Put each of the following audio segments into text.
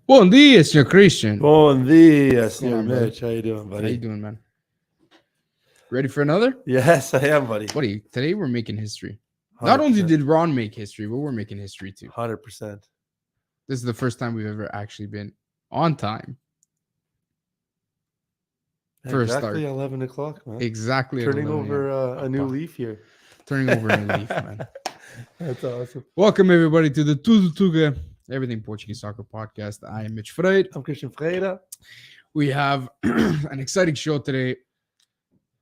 Bom dia, Sr. Christian. Bom dia, going Sr. on, brother? Mitch. How you doing, buddy? How you doing, man? Ready for another? Yes, I am, buddy. Buddy, today we're making history. Not only did Ron make history, but we're making history too. 100%. This is the first time we've ever actually been on time. For Exactly a start. 11 o'clock, man. Exactly. Turning over a new leaf here. Turning over a new leaf, man. That's awesome. Welcome, everybody, to the Tuga Everything Portuguese Soccer Podcast. I am Mitch Freire. I'm Christian Freire. We have an exciting show today,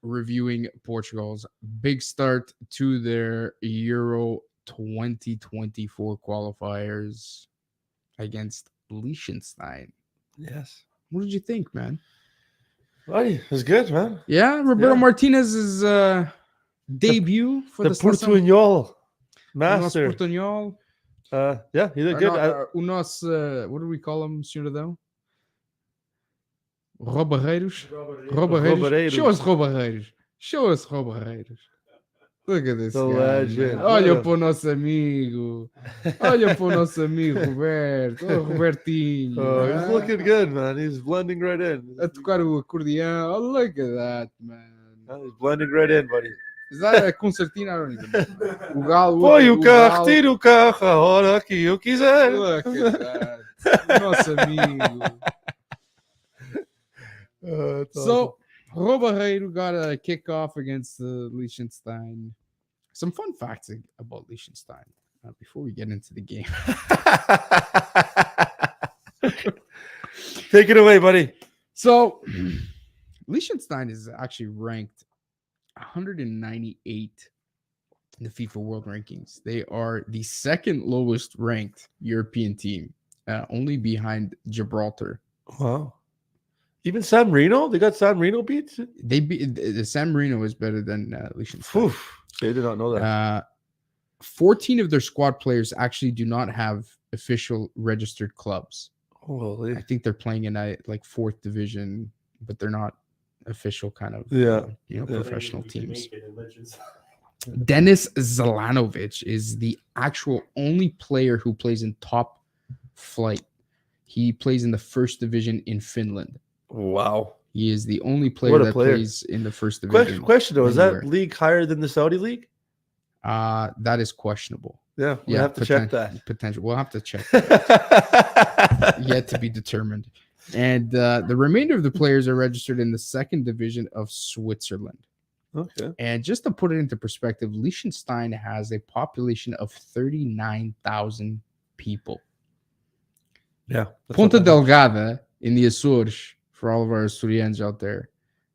reviewing Portugal's big start to their Euro 2024 qualifiers against Liechenstein. Yes. What did you think, man? Buddy, it was good, man. Yeah, Roberto Martinez's debut for the Portugal master. Portugal. Yeah, he did good. What do we call him, Cidadão? Robarreiros. Show us Robarreiros. Look at this The guy, legend. man. Olha para o nosso amigo. Olha para o nosso amigo Roberto. Oh, Robertinho. He's looking good, man. He's blending right in. A tocar o acordeão. Oh, look at that, man. He's blending right in, buddy. Is that a concertina? I don't even know. O galo. Põe o carro, tira o carro a hora que eu quiser. Look at that. Nosso amigo. So, Robarreiro got a kickoff against Liechenstein. Some fun facts about Liechenstein before we get into the game. Take it away, buddy. So, Liechenstein is actually ranked 198 in the FIFA World Rankings. They are the second lowest ranked European team, only behind Gibraltar. Wow. Even San Marino? They got San Marino beat? They beat San Marino is better than Liechtenstein. They did not know that. 14 of their squad players actually do not have official registered clubs. Holy. I think they're playing in a fourth division, but they're not official kind of professional teams. Denis Zelanovic is the actual only player who plays in top flight. He plays in the first division in Finland. Wow. He is the only player plays in the first division. Question though, is that league higher than the Saudi league? That is questionable. Yeah, we'll have to check that. Potential. We'll have to check that. Yet to be determined. And the remainder of the players are registered in the second division of Switzerland. Okay. And just to put it into perspective, Liechtenstein has a population of 39,000 people. Yeah. Ponta Delgada in the Açores, for all of our Açorians out there,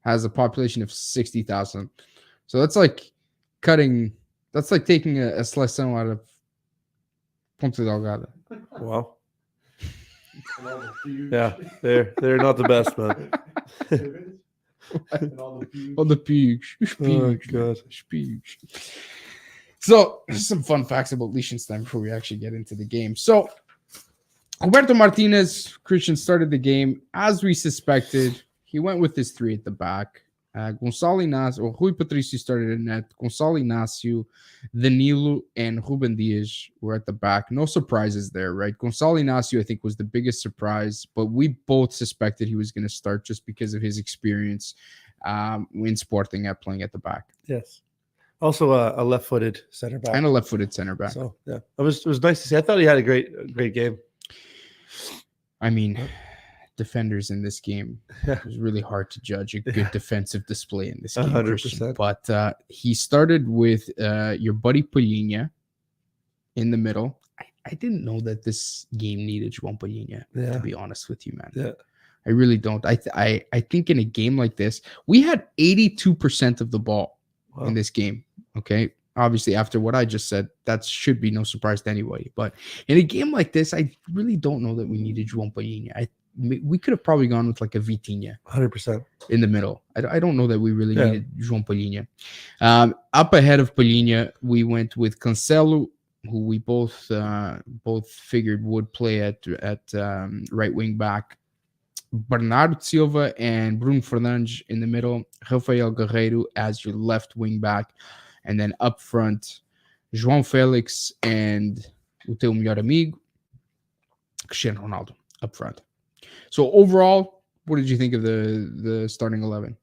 has a population of 60,000. So that's like taking a seleção out of Ponta Delgada. Wow. Yeah, they're not the best, man. All the pigs. Oh, God. So, some fun facts about Liechtenstein before we actually get into the game. So, Roberto Martinez, Christian, started the game as we suspected. He went with his three at the back. Gonçalo Inácio, Rui Patricio started in net. Gonçalo Inácio, Danilo, and Ruben Dias were at the back. No surprises there, right? Gonçalo Inácio, I think, was the biggest surprise, but we both suspected he was going to start just because of his experience in Sporting at playing at the back. Yes. Also a left-footed center back. And a left-footed center back. So, yeah. It was nice to see. I thought he had a great game. I mean, defenders in this game, it was really hard to judge a good defensive display in this game. 100%. Christian. But he started with your buddy Palhinha in the middle. I didn't know that this game needed João Palhinha, to be honest with you, man. Yeah. I really don't. I think in a game like this, we had 82% of the ball in this game, okay? Obviously, after what I just said, that should be no surprise to anybody. But in a game like this, I really don't know that we needed João Palhinha. We could have probably gone with like a Vitinha 100% in the middle. I don't know that we really needed João Palhinha. Up ahead of Palhinha, we went with Cancelo, who we both figured would play at right wing back. Bernardo Silva and Bruno Fernandes in the middle. Rafael Guerreiro as your left wing back. And then up front, João Félix and o teu melhor amigo, Cristiano Ronaldo. up front. So overall, what did you think of the starting 11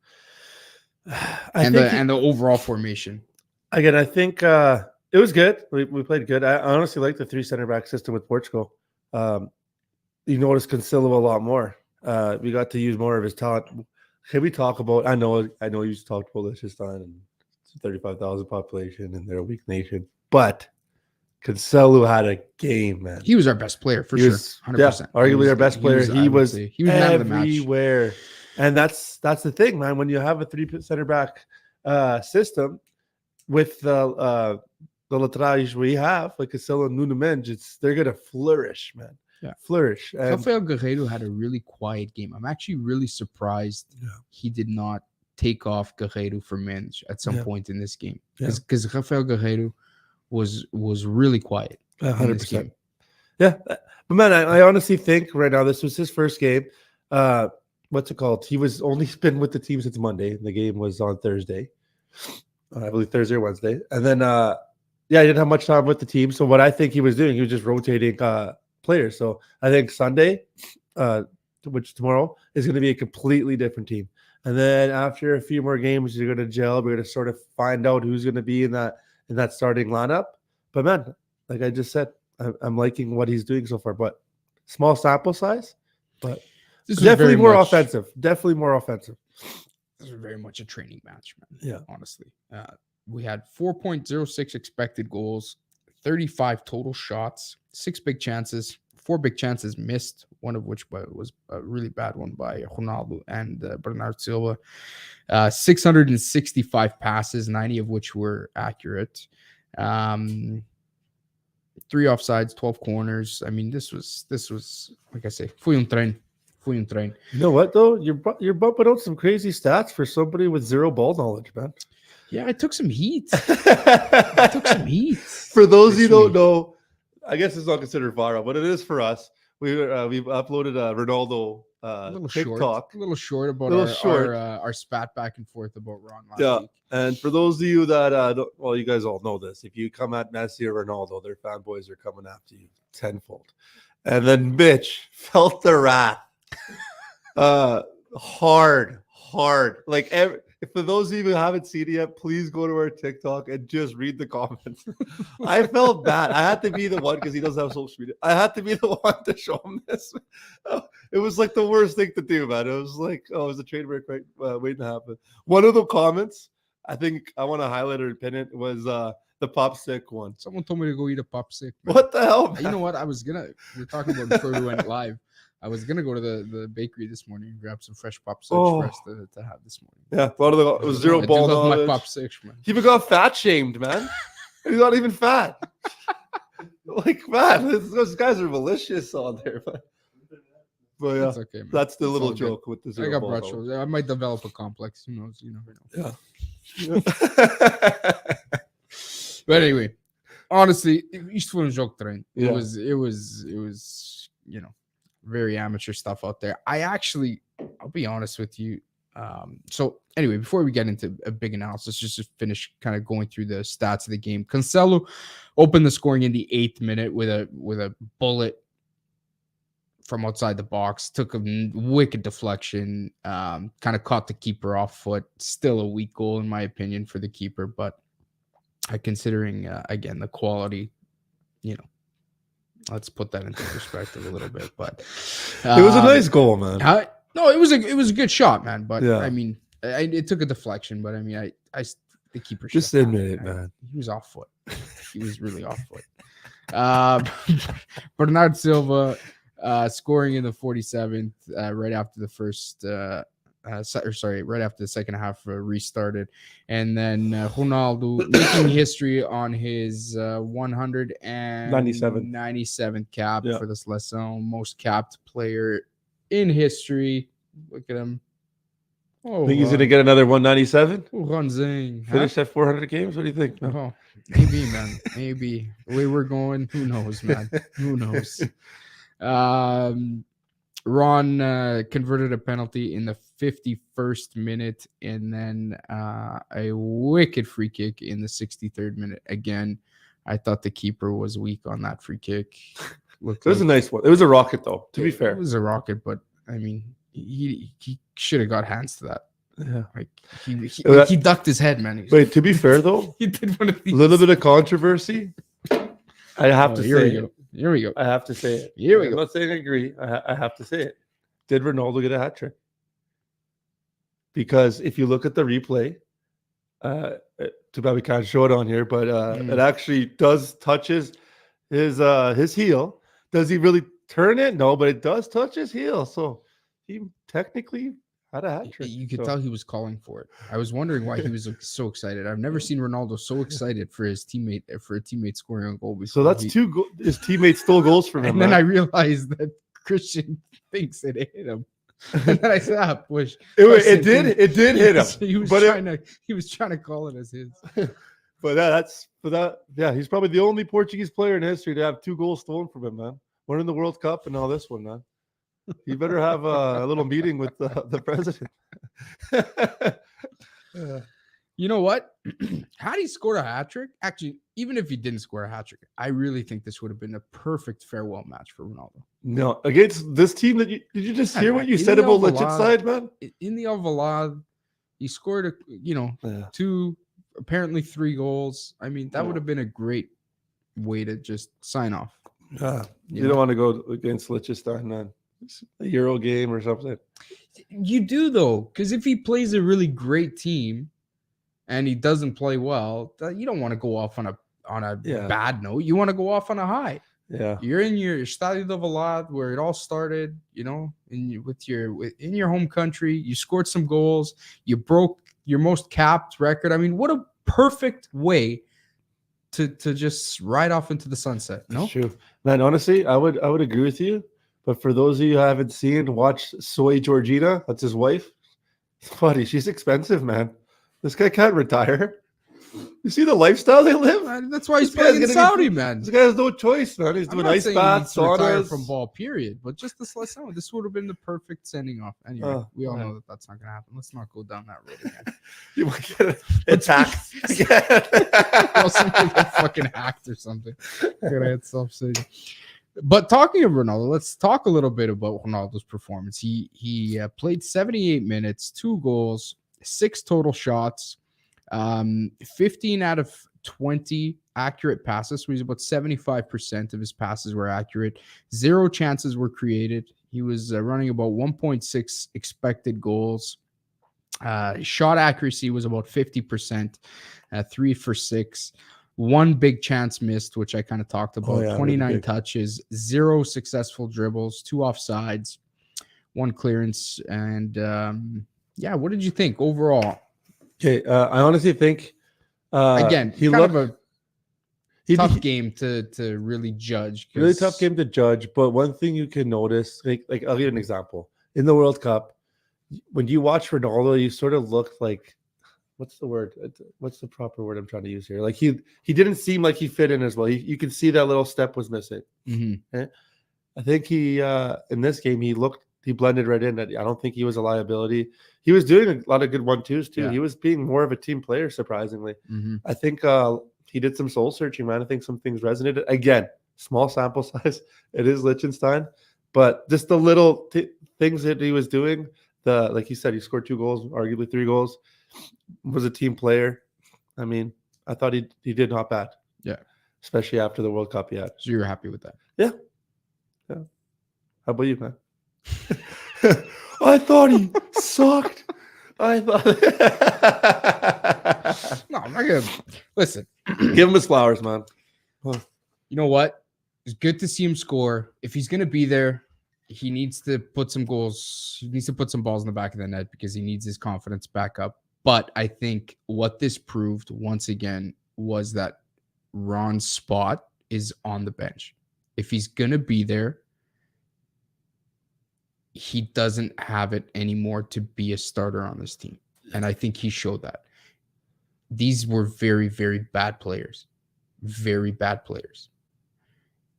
and the overall formation? Again, I think it was good. We played good. I honestly like the 3 center back system with Portugal. You notice Cancelo a lot more. We got to use more of his talent. Can we talk about? I know you just talked about Liechtenstein and 35,000 population and they're a weak nation, but Cancelo had a game, man. He was our best player for sure. 100%. Yeah, arguably our best player. He was man of the match. Everywhere. And that's the thing, man. When you have a 3 center back system with the laterals we have, like Cancelo and Nuno Mendes, they're gonna flourish, man. Yeah, flourish. Rafael Guerreiro had a really quiet game. I'm actually really surprised he did not take off Guerreiro for Mendes at some point in this game, because Rafael Guerreiro was really quiet. 100%. Yeah, but man, I honestly think right now this was his first game. What's it called? He was only been with the team since Monday, and the game was on Thursday. I believe Thursday or Wednesday, and then he didn't have much time with the team. So what I think he was doing, he was just rotating players. So I think Sunday, which tomorrow, is going to be a completely different team. And then after a few more games, you're going to gel. We're going to sort of find out who's going to be in that starting lineup. But man, like I just said, I'm liking what he's doing so far. But small sample size, but this definitely more offensive. Definitely more offensive. This was very much a training match, man. Yeah, honestly, we had 4.06 expected goals, 35 total shots, 6 big chances, 4 big chances missed, one of which was a really bad one by Ronaldo and Bernardo Silva. 665 passes, 90 of which were accurate. 3 offsides, 12 corners. I mean, this was like I say, foi treino. You know what though? You're bumping out some crazy stats for somebody with zero ball knowledge, man. Yeah, I took some heat. For those of you who don't know, I guess it's not considered viral, but it is for us. We've uploaded a Ronaldo TikTok. A little short about our spat back and forth about Ron last week. And for those of you that you guys all know this. If you come at Messi or Ronaldo, their fanboys are coming after you tenfold. And then Mitch felt the wrath. Hard. Like for those of you who haven't seen it yet, please go to our TikTok and just read the comments. I felt bad. I had to be the one because he doesn't have social media. I had to be the one to show him this. It was like the worst thing to do, man. It was like, it was a trademark waiting to happen. One of the comments, I think I want to highlight or pin it, was the popsick one. Someone told me to go eat a popsick. What the hell, man? You know what? We're talking about before we went live. I was gonna go to the bakery this morning and grab some fresh popsicles for us to have this morning. Yeah, it was zero ball knowledge. My popsicles, man. He even got fat shamed, man. He's not even fat. Like, man, those guys are malicious on there, man. But yeah, that's okay, man. That's the little joke with the zero. I got broad shoulders. I might develop a complex. Who knows? You never know. Yeah. But anyway, honestly, isto foi jogo treino. It was very amateur stuff out there. I'll be honest with you. So anyway, before we get into a big analysis, just to finish kind of going through the stats of the game. Cancelo opened the scoring in the 8th minute with a bullet from outside the box, took a wicked deflection, kind of caught the keeper off foot. Still a weak goal in my opinion for the keeper, but considering again the quality, let's put that into perspective a little bit. But it was a nice goal, man. No, it was a good shot, man. But I mean, it took a deflection. But I mean, the keeper just admit it, man. He was off foot. He was really off foot. Bernardo Silva scoring in the 47th, right after the first. Right after the second half restarted, and then Ronaldo making history on his 197th cap for the Selecao, most capped player in history. Look at him. Think he's going to get another 197? Ronzing. Finish at 400 games? What do you think? Oh, maybe, man. Maybe. The way we're going, who knows, man? Who knows? Ron converted a penalty in the 51st minute, and then a wicked free kick in the 63rd minute. Again, I thought the keeper was weak on that free kick. looked It was like. a nice one. It was a rocket, though. To be It fair, was a rocket, but I mean, he should have got hands to that. yeah. Like That- he ducked his head, man. Wait, to be fair though, He did one of a these. little bit of controversy. I have to Here say we it. go. Here we go. I have to say it. Here we I'm go. not saying I agree. I have to say it. Did Ronaldo get a hat trick? Because if you look at the replay, too bad we can't show it on here, but it actually does touches his heel. Does he really turn it? No, but it does touch his heel. So he technically had a hat trick. You could So- tell he was calling for it. I was wondering why he was so excited. I've never seen Ronaldo so excited for his teammate scoring a goal before. So that's his teammates stole goals from him. And then I man. realized that Christian thinks it hit him. And then I said, push. It did hit him. He was but trying to call it as his. Yeah, he's probably the only Portuguese player in history to have 2 goals stolen from him, man. One in the World Cup and now this one, man. You better have a little meeting with the president. You know what? Had he scored a hat trick, actually, even if he didn't score a hat trick, I really think this would have been a perfect farewell match for Ronaldo. No, against this team did you just Yeah, hear man, what you in said the about Alvalade- Liechenstein, man? In the Alvalade, he scored Yeah. 2, apparently 3 goals. I mean, that would have been a great way to just sign off. Yeah. You know? don't want to go against Liechtenstein, man. It's a Euro game or something. You do though, because if he plays a really great team and he doesn't play well, you don't want to go off on a Yeah. bad note. You want to go off on a high. Yeah. You're in your Estadio de Valade where it all started, in your home country. You scored some goals. You broke your most capped record. I mean, what a perfect way to just ride off into the sunset. No, That's true. Man, honestly, I would agree with you. But for those of you who haven't seen, watch Soy Georgina. That's his wife. Buddy, she's expensive, man. This guy can't retire. You see the lifestyle they live? that's why he's This guy's playing in gonna Saudi, get- man. This guy has no choice, man. He's I'm doing not ice saying he baths, needs to retire saunas. from ball, period. But just this last time, this would have been the perfect sending off. Anyway, we all yeah. know that that's not going to happen. Let's not go down that road again. You might get attacked. Well, somebody got fucking hacked or something. Gonna hit self-saving. But talking of Ronaldo, let's talk a little bit about Ronaldo's performance. He played 78 minutes, 2 goals, 6 total shots, 15 out of 20 accurate passes. So he's about 75% of his passes were accurate. 0 chances were created. He was running about 1.6 expected goals. Shot accuracy was about 50%, 3 for 6. 1 big chance missed, which I kind of talked about. 29 really touches, 0 successful dribbles, 2 offsides, 1 clearance. And what did you think overall? Okay, I honestly think Again, he kind looked of a tough game to really judge. really tough game to judge. But one thing you can notice, like I'll give you an example. In the World Cup, when you watch Ronaldo, you sort of look like, what's the word? What's the proper word I'm trying to use here? Like he didn't seem like he fit in as well. You can see that little step was missing. Mm-hmm. Okay? I think he in this game he blended right in. I don't think he was a liability. He was doing a lot of good 1-2s too. Yeah. He was being more of a team player, surprisingly. Mm-hmm. I think he did some soul searching, man. I think some things resonated. Again, small sample size. It is Liechtenstein, but just the little things that he was doing. Like you said, he scored 2 goals, arguably 3 goals. Was a team player. I mean, I thought he did not bad. Yeah, especially after the World Cup he had. So you're happy with that? Yeah. How about you, man? I thought he sucked. I thought. No, I'm not gonna listen. Give him his flowers, man. You know what? It's good to see him score. If he's gonna be there, he needs to put some goals. He needs to put some balls in the back of the net because he needs his confidence back up. But I think what this proved once again was that Ron's spot is on the bench. If he's gonna be there, he doesn't have it anymore to be a starter on this team. And I think he showed that. These were very, very bad players. Very bad players.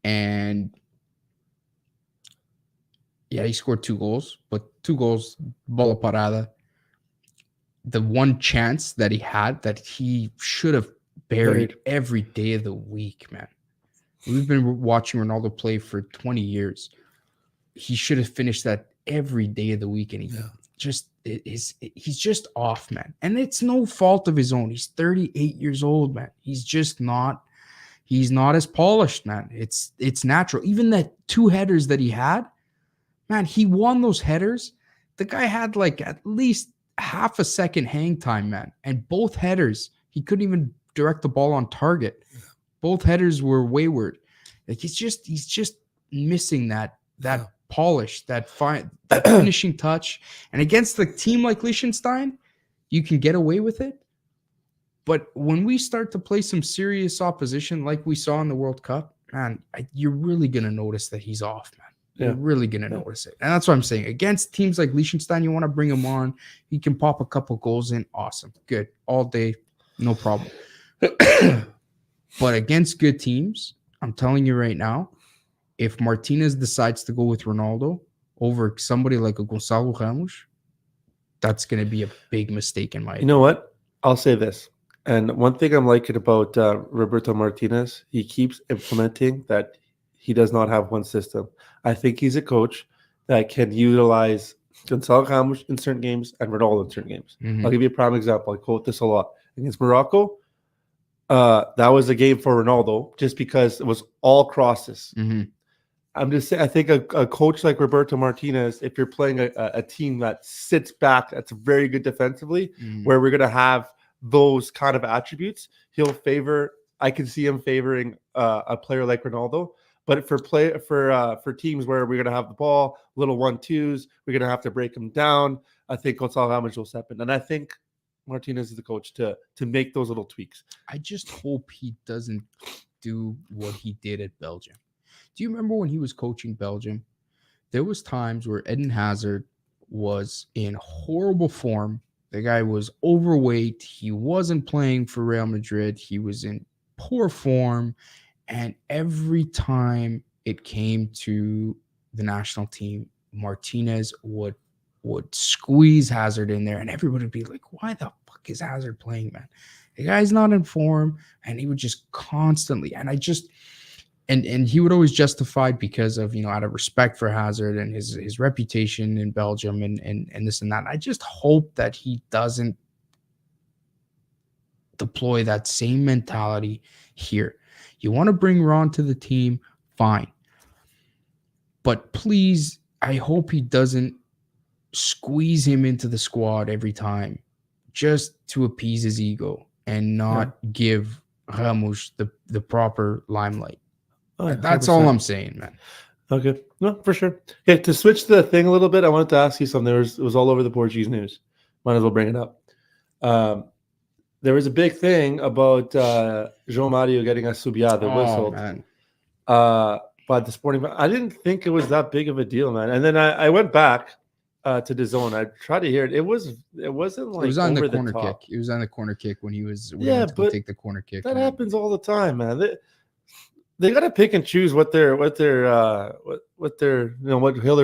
And yeah, he scored 2 goals, but 2 goals, bola parada. The one chance that he had that he should have buried every day of the week, man. We've been watching Ronaldo play for 20 years. He should have finished that every day of the week, and he's just off, man. And it's no fault of his own. He's 38 years old, man. He's not as polished, man. It's natural. Even that 2 headers that he had, man, he won those headers. The guy had like at least half a second hang time, man. And both headers, he couldn't even direct the ball on target. Both headers were wayward. Like he's just missing that polish, that finishing touch. And against a team like Liechenstein, you can get away with it. But when we start to play some serious opposition like we saw in the World Cup, man, you're really going to notice that he's off, man. You're really going to notice it. And that's what I'm saying. Against teams like Liechenstein, you want to bring him on. He can pop a couple goals in. Awesome. Good. All day. No problem. But against good teams, I'm telling you right now, if Martinez decides to go with Ronaldo over somebody like a Gonçalo Ramos, that's going to be a big mistake in my opinion. You know what? I'll say this. And one thing I'm liking about Roberto Martinez, he keeps implementing that he does not have one system. I think he's a coach that can utilize Gonçalo Ramos in certain games and Ronaldo in certain games. I'll give you a prime example. I quote this a lot. Against Morocco, that was a game for Ronaldo just because it was all crosses. I'm just saying, I think a coach like Roberto Martinez, if you're playing a team that sits back, that's very good defensively, where we're going to have those kind of attributes, I can see him favoring a player like Ronaldo. But for teams where we're going to have the ball, little 1-2s, we're going to have to break them down, I think Gonçalo Ramos will step in. And I think Martinez is the coach to make those little tweaks. I just hope he doesn't do what he did at Belgium. Do you remember when he was coaching Belgium? There was times where Eden Hazard was in horrible form. The guy was overweight. He wasn't playing for Real Madrid. He was in poor form. And every time it came to the national team, Martinez would squeeze Hazard in there, and everybody would be like, why the fuck is Hazard playing, man? The guy's not in form. And he would just constantly, and he would always justify it because of, out of respect for Hazard and his reputation in Belgium and this and that. I just hope that he doesn't deploy that same mentality here. You want to bring Ron to the team, fine. But please, I hope he doesn't squeeze him into the squad every time just to appease his ego and not give Ramos the proper limelight. Oh, that's 100%. All I'm saying, man. Okay. No, for sure. Okay, to switch the thing a little bit, I wanted to ask you something. It was all over the Portuguese news. Might as well bring it up. There was a big thing about João Mario getting a subiada whistled by the Sporting. I didn't think it was that big of a deal, man. And then I went back to DAZN. I tried to hear it. It wasn't like it was on the corner kick. It was on the corner kick when he was to take the corner kick. That happens all the time, man. They got to pick and choose what hill they're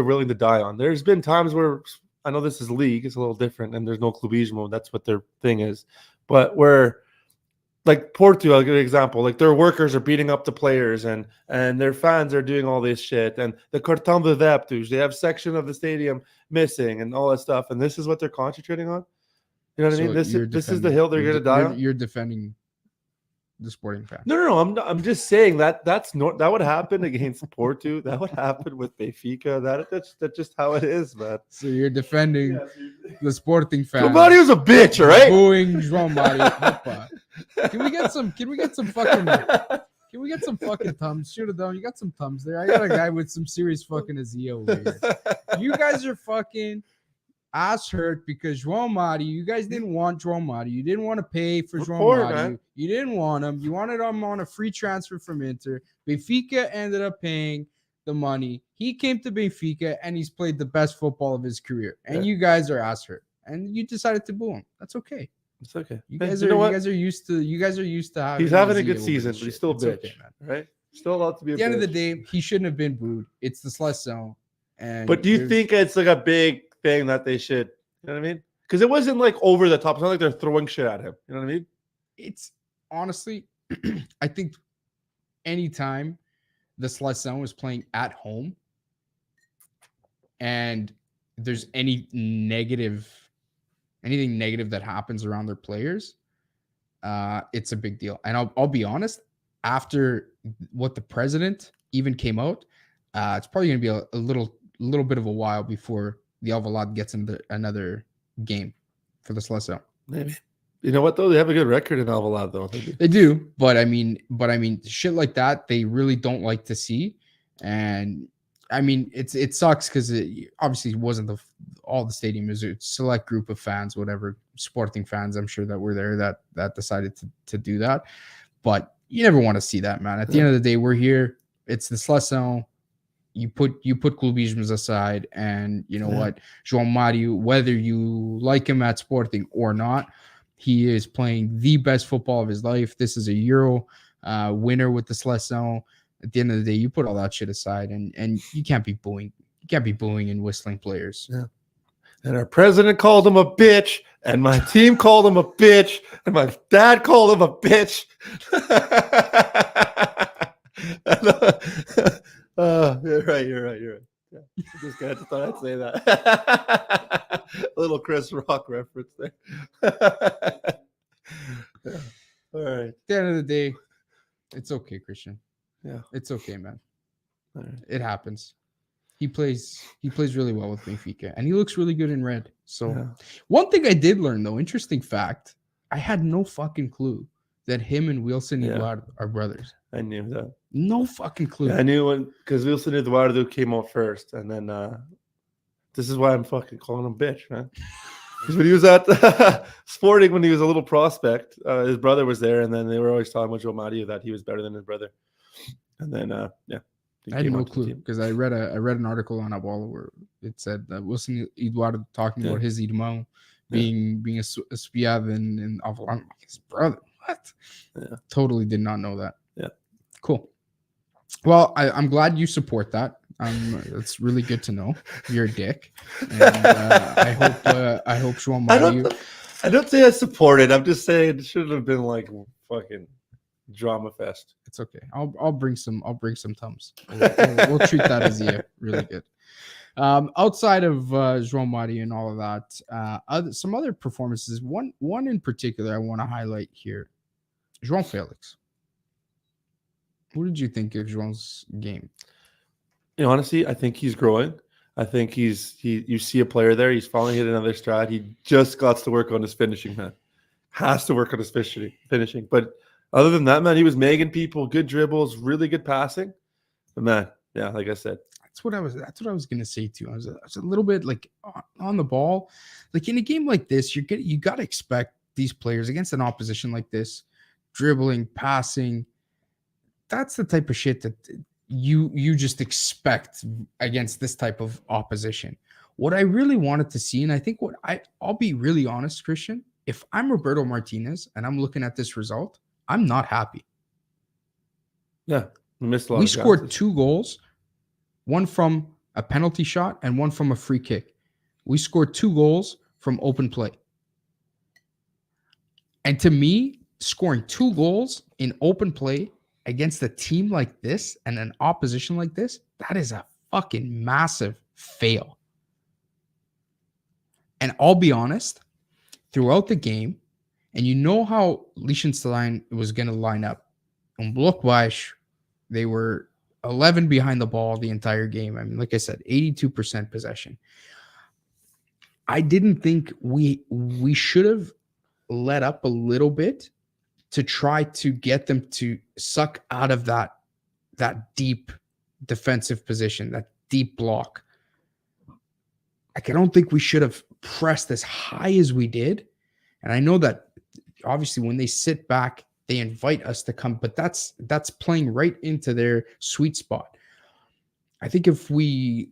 willing to die on. There's been times where I know this is league, it's a little different, and there's no clubismo. That's what their thing is. But where, like Portugal, a good example, like their workers are beating up the players and their fans are doing all this shit. And the cartão de adeptos, they have section of the stadium missing and all that stuff. And this is what they're concentrating on. You know what I mean? This is the hill they're going to die on. You're defending the Sporting fan. No. I'm just saying that would happen against Porto. That would happen with Benfica. That's just how it is, man. So you're defending the Sporting fan. João Mario's a bitch, all right? Booing João Mario. Can we get some fucking thumbs? Shoot it down. You got some thumbs there. I got a guy with some serious fucking azia over here. You guys are fucking ass hurt because João Mario, you guys didn't want João Mario. You didn't want to pay for João Mario. Man. You didn't want him. You wanted him on a free transfer from Inter. Benfica ended up paying the money. He came to Benfica and he's played the best football of his career. And you guys are ass hurt. And you decided to boo him. That's okay. It's okay. You guys are used to having. He's having a good season, but he's still a bitch, okay, right? Still allowed to be. At the end of the day, he shouldn't have been booed. It's the Selecao. But do you think it's like a big thing that they should? You know what I mean? Because it wasn't like over the top. It's not like they're throwing shit at him. You know what I mean? It's honestly, I think anytime the Selecao is playing at home and there's anything negative that happens around their players, it's a big deal. And I'll be honest, after what the president even came out, it's probably going to be a little bit of a while before the Alvalade gets into another game for the Selecao. Maybe. You know what though? They have a good record in Alvalade though. They do, but I mean, shit like that they really don't like to see. And I mean, it sucks because it obviously wasn't all the stadium. Is a select group of fans, whatever, Sporting fans, I'm sure, that were there that decided to do that. But you never want to see that, man. At the end of the day, we're here. It's the Selecao. You put clubismos aside, and you know what, João Mario, whether you like him at Sporting or not, he is playing the best football of his life. This is a Euro winner with the Selecao. At the end of the day, you put all that shit aside, and you can't be booing. You can't be booing and whistling players. Yeah. And our president called him a bitch, and my team called him a bitch, and my dad called him a bitch. You're right. Yeah. Just thought I'd say that. A little Chris Rock reference there. Yeah. All right. At the end of the day, it's okay, Christian. Yeah, it's okay, man. All right. It happens. He plays really well with Benfica, and he looks really good in red. So, One thing I did learn, though, interesting fact, I had no fucking clue that him and Wilson Eduardo are brothers. I knew that. No fucking clue. Yeah, I knew because Wilson Eduardo came out first, and then this is why I'm fucking calling him bitch, man. Because when he was at Sporting, when he was a little prospect, his brother was there, and then they were always talking about João Mario that he was better than his brother. And then, I had no clue because I read an article on Abola where it said that Wilson Eduardo talking about his irmão being espiado in Avalon, his brother. What? Yeah. Totally did not know that. Yeah. Cool. Well, I'm glad you support that. It's really good to know. You're a dick, and I hope João Mario. I don't say I support it. I'm just saying it should have been like fucking drama fest. It's okay. I'll bring some Tums. We'll treat that as really good. Outside of João Mario and all of that, some other performances. One in particular I want to highlight here. João Felix. What did you think of João's game? You know, honestly, I think he's growing. I think you see a player there. He's finally hit another stride. He just got to work on his finishing, man. Has to work on his finishing. But other than that, man, he was making people, good dribbles, really good passing. But man, yeah, like I said, that's what I was gonna say too. I was a little bit like on the ball. Like in a game like this, you got to expect these players against an opposition like this, dribbling, passing. That's the type of shit that you just expect against this type of opposition. What I really wanted to see, and I think I'll be really honest, Christian, if I'm Roberto Martinez and I'm looking at this result, I'm not happy. Yeah, we scored 2 goals, one from a penalty shot and one from a free kick. We scored 2 goals from open play. And to me, scoring 2 goals in open play against a team like this and an opposition like this, that is a fucking massive fail. And I'll be honest, throughout the game, and you know how Liechenstein was going to line up. On block baixo, they were 11 behind the ball the entire game. I mean, like I said, 82% possession. I didn't think we should have let up a little bit to try to get them to suck out of that deep defensive position, that deep block. Like, I don't think we should have pressed as high as we did. And I know that obviously when they sit back, they invite us to come, but that's playing right into their sweet spot. I think if we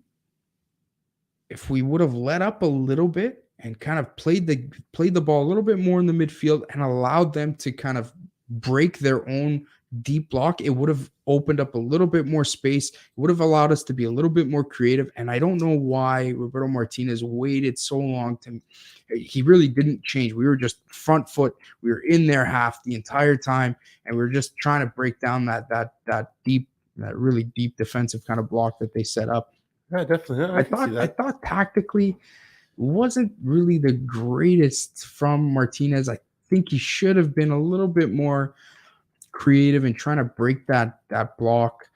would have let up a little bit and kind of played the ball a little bit more in the midfield and allowed them to kind of break their own deep block, it would have opened up a little bit more space. It would have allowed us to be a little bit more creative. And I don't know why Roberto Martinez waited so long he really didn't change. We were just front foot. We were in their half the entire time, and we were just trying to break down that deep that really deep defensive kind of block that they set up. Yeah, definitely. Yeah, I can see that. I thought tactically wasn't really the greatest from Martinez. I think he should have been a little bit more creative in trying to break that block.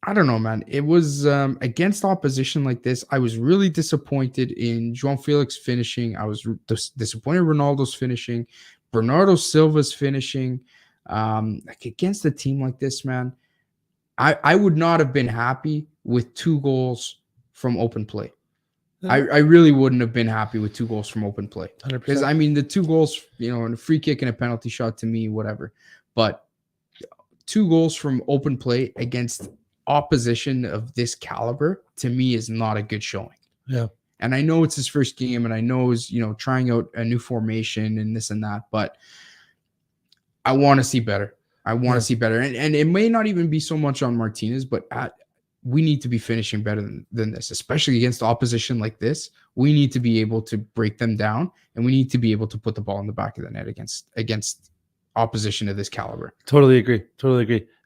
I don't know, man. It was against opposition like this. I was really disappointed in João Felix finishing. I was disappointed in Ronaldo's finishing, Bernardo Silva's finishing. Like against a team like this, man, I would not have been happy with 2 goals from open play. I really wouldn't have been happy with 2 goals from open play. 100%. Because, I mean, the 2 goals, and a free kick and a penalty shot to me, whatever. But 2 goals from open play against opposition of this caliber, to me, is not a good showing. Yeah. And I know it's his first game, and I know he's, trying out a new formation and this and that, but I want to see better. I want to see better. And it may not even be so much on Martinez, but we need to be finishing better than this, especially against opposition like this. We need to be able to break them down, and we need to be able to put the ball in the back of the net against opposition of this caliber. Totally agree.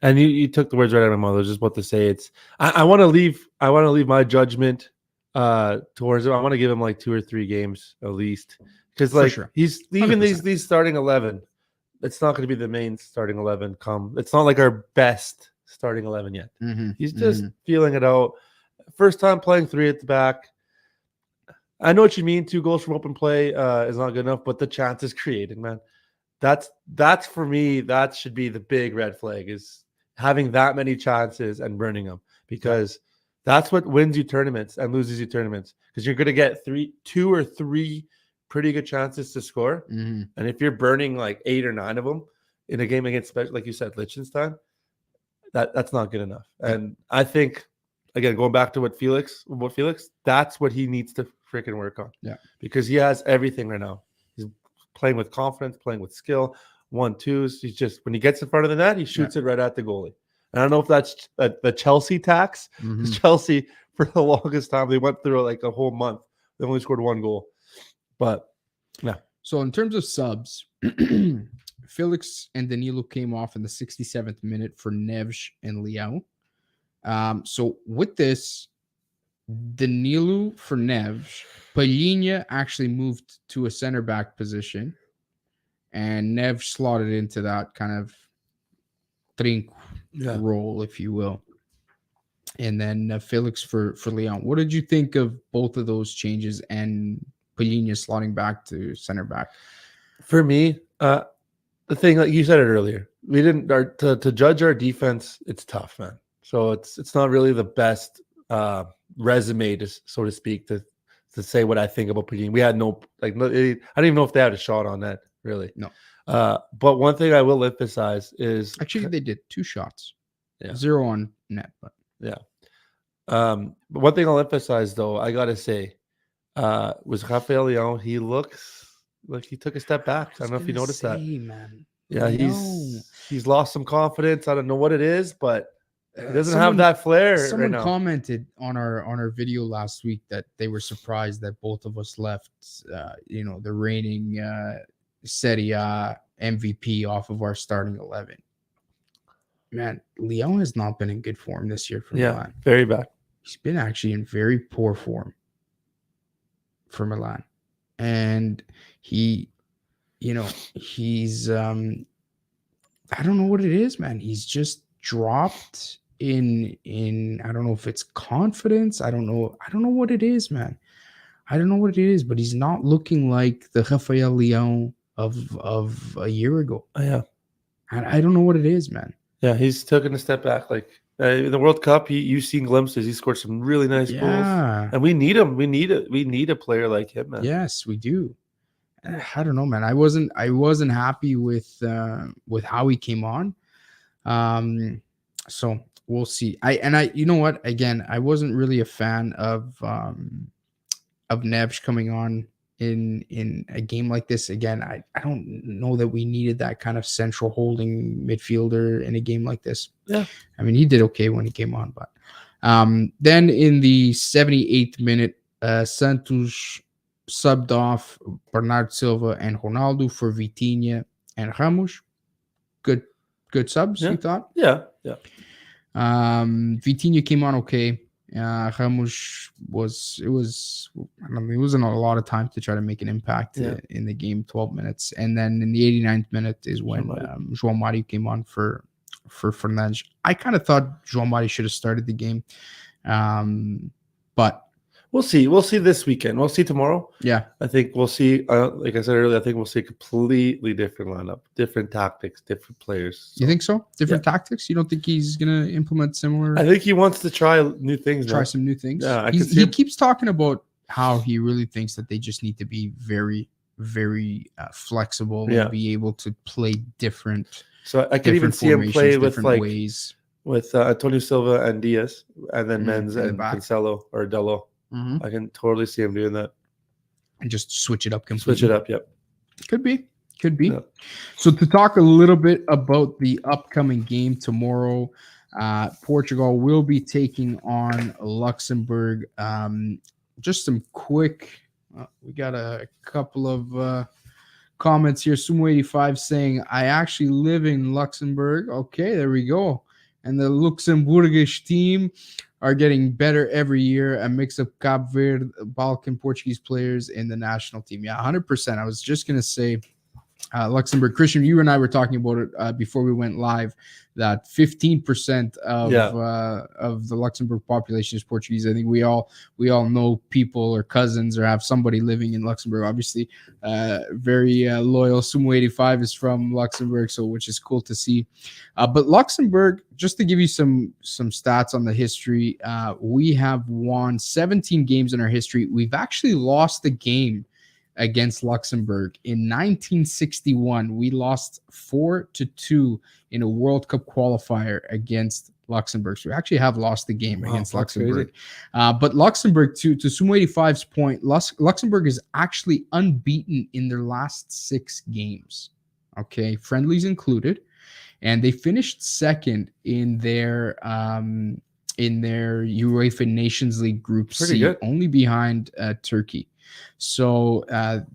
And you took the words right out of my mouth. I was just about to say I want to leave my judgment towards it. I want to give him like 2 or 3 games at least, because he's even 100%. these starting 11. It's not going to be the main starting 11. It's not like our best starting 11 yet. Mm-hmm. He's just feeling it out. First time playing 3 at the back. I know what you mean. 2 goals from open play is not good enough, but the chances created, man. That's for me. That should be the big red flag, is having that many chances and burning them, because that's what wins you tournaments and loses you tournaments. Because you're going to get 2 or 3 pretty good chances to score, and if you're burning like 8 or 9 of them in a game against, like you said, Liechenstein, that's not good enough. And I think, again, going back to what Felix, that's what he needs to freaking work on. Yeah, because he has everything right now. He's playing with confidence, playing with skill, 1-2s. He's just, when he gets in front of the net, he shoots it right at the goalie. And I don't know if that's the Chelsea tax. Chelsea, for the longest time, they went through like a whole month. They only scored 1 goal. But yeah. So in terms of subs, Felix and Danilo came off in the 67th minute for Neves and Leão. So with this, Danilo for Neves, Palhinha actually moved to a center back position, and Neves slotted into that kind of trinco role, if you will. And then Felix for Leão. What did you think of both of those changes and Palhinha slotting back to center back? For me, the thing, like you said it earlier, we didn't to judge our defense. It's tough, man. So it's not really the best resume, to so to speak, to say what I think about Palhinha. We had I don't even know if they had a shot on that, really. No. But one thing I will emphasize is actually they did 2 shots, 0 on net, but but one thing I'll emphasize, though, I gotta say, was Rafael Leão. He looks like he took a step back. I don't know if you noticed that. Man. Yeah, he's lost some confidence. I don't know what it is, but he doesn't have that flair. Someone right now commented on our video last week that they were surprised that both of us left, the reigning Serie A MVP off of our starting 11. Man, Leão has not been in good form this year for Milan. Very bad. He's been actually in very poor form for Milan, and he's I don't know what it is, man. He's just dropped in I don't know if it's confidence. I don't know what it is, man. I don't know what it is, but he's not looking like the Rafael Leão of a year ago. Yeah. I don't know what it is, man. Yeah, he's taken a step back. Like in the World Cup, you've seen glimpses. He scored some really nice goals, and we need him. We need a player like him, man. Yes, we do. I don't know, man. I wasn't happy with how he came on. So we'll see. You know what? Again, I wasn't really a fan of Neves coming on in a game like this. Again, I don't know that we needed that kind of central holding midfielder in a game like this. Yeah. I mean, he did okay when he came on, but then in the 78th minute, Santos subbed off Bernardo Silva and Ronaldo for Vitinha and Ramos. Good good subs, Yeah. you thought? Yeah. Vitinha came on okay. Ramos it wasn't a lot of time to try to make an impact in the game, 12 minutes. And then in the 89th minute is when João Mario came on for Fernandes. I kind of thought João Mario should have started the game. But we'll see. We'll see this weekend. We'll see tomorrow. Yeah. I think we'll see, like I said earlier, I think we'll see a completely different lineup, different tactics, different players. So, you think so? Different tactics? You don't think he's going to implement similar? I think he wants to try new things. Try some new things. Yeah, he keeps talking about how he really thinks that they just need to be very, very flexible and be able to play different. So I could even see him play with ways. With Antonio Silva and Diaz, and then Menz and Cancelo or Dello. Mm-hmm. I can totally see him doing that. And just switch it up completely. Switch it up, yep. Could be. Yep. So to talk a little bit about the upcoming game tomorrow, Portugal will be taking on Luxembourg. Just some quick, we got a couple of comments here. Sumo85 saying, I actually live in Luxembourg. Okay, there we go. And the Luxembourgish team are getting better every year. A mix of Cape Verde, Balkan, Portuguese players in the national team. Yeah, 100%. I was just going to say Luxembourg. Christian, you and I were talking about it before we went live, that 15% of the Luxembourg population is Portuguese. I think we all know people or cousins or have somebody living in Luxembourg. Obviously, very loyal. Sumo85 is from Luxembourg, so which is cool to see. But Luxembourg, just to give you some stats on the history, we have won 17 games in our history. We've actually lost a game against Luxembourg. In 1961, we lost 4-2 in a World Cup qualifier against Luxembourg. So we actually have lost the game against Luxembourg. But Luxembourg, to Sumo85's point, Luxembourg is actually unbeaten in their last 6 games. Okay, friendlies included. And they finished second in their UEFA Nations League Group C, only behind Turkey. So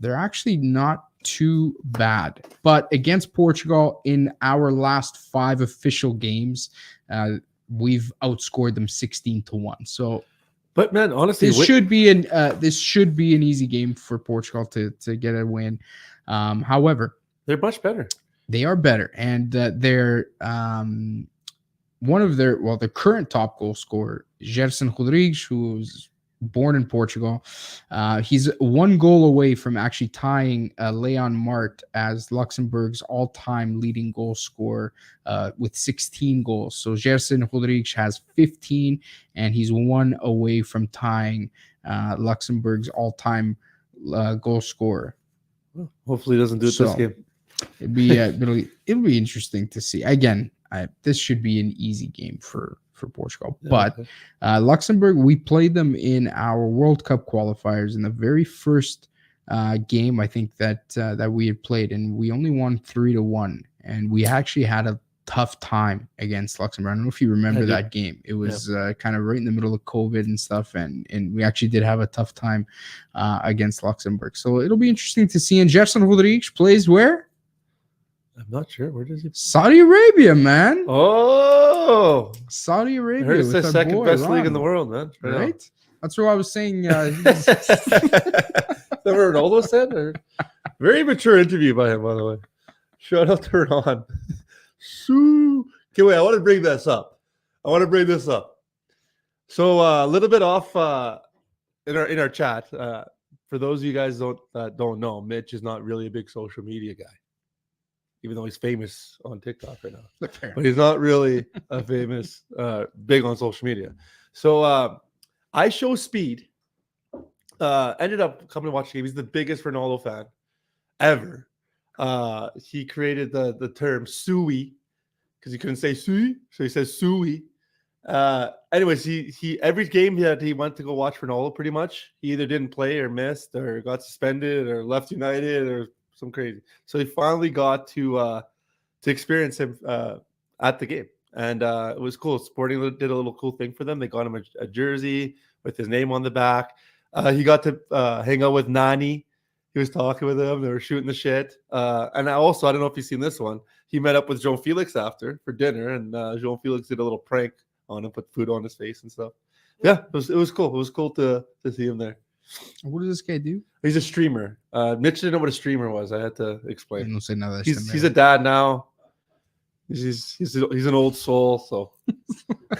they're actually not too bad. But against Portugal, in our last 5 official games, we've outscored them 16-1. So, but man, honestly, this should be an easy game for Portugal to get a win. However, they're much better. They are better, and they're one of their current top goal scorer, Gerson Rodrigues, who's born in Portugal. He's 1 goal away from actually tying Leon Mart as Luxembourg's all-time leading goal scorer with 16 goals. So Gerson Rodrigues has 15, and he's 1 away from tying Luxembourg's all-time goal scorer. Hopefully, he doesn't do it this game. It'll be interesting to see. Again, this should be an easy game for Portugal. But Luxembourg, we played them in our World Cup qualifiers in the very first game, I think, that we had played, and we only won 3-1. And we actually had a tough time against Luxembourg. I don't know if you remember that game. It was kind of right in the middle of COVID and stuff, and we actually did have a tough time against Luxembourg. So it'll be interesting to see. And Gerson Rodrigues plays where? I'm not sure. Where does he? Saudi Arabia, man. Oh, Saudi Arabia. I heard it's the second best league in the world, man. Right? That's what I was saying. Is that what Ronaldo said? Or? Very mature interview by him, by the way. Shout out to Ron. Okay, wait. I want to bring this up. So a little bit off in our chat. For those of you guys don't know, Mitch is not really a big social media guy, even though he's famous on TikTok right now. But he's not really a famous, big on social media. So I show Speed. Ended up coming to watch the game. He's the biggest Ronaldo fan ever. He created the term "Sui" because he couldn't say "Sui," so he says "Sui." Anyways, he every game he went to go watch Ronaldo. Pretty much, he either didn't play or missed or got suspended or left United or some crazy. So he finally got to experience him at the game, and it was cool. Sporting did a little cool thing for them. They got him a jersey with his name on the back. He got to hang out with Nani He was talking with him. They were shooting the shit. And I don't know if you've seen this one. He met up with João Felix after for dinner, and João Felix did a little prank on him, put food on his face and stuff. Yeah, it was cool. It was cool to see him there. What does this guy do? He's a streamer. Mitch didn't know what a streamer was. I had to explain. No sé nada. He's a dad now. He's an old soul. So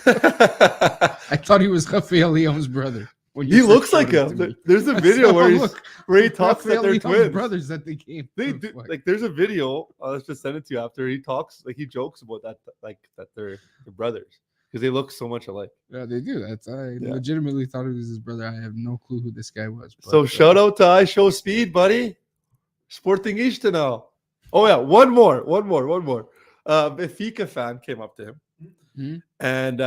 I thought he was Rafael Leon's brother. He looks like him. There's a video where he talks like they're twins. Brothers at the game. They do like. There's a video. Let's just send it to you after he talks. Like he jokes about that, like that they're brothers because they look so much alike. Yeah, they do. I legitimately thought it was his brother. I have no clue who this guy was. But, so shout out to I Show Speed, buddy. Sporting Isto now. Oh yeah, one more. Benfica fan came up to him. Mm-hmm. And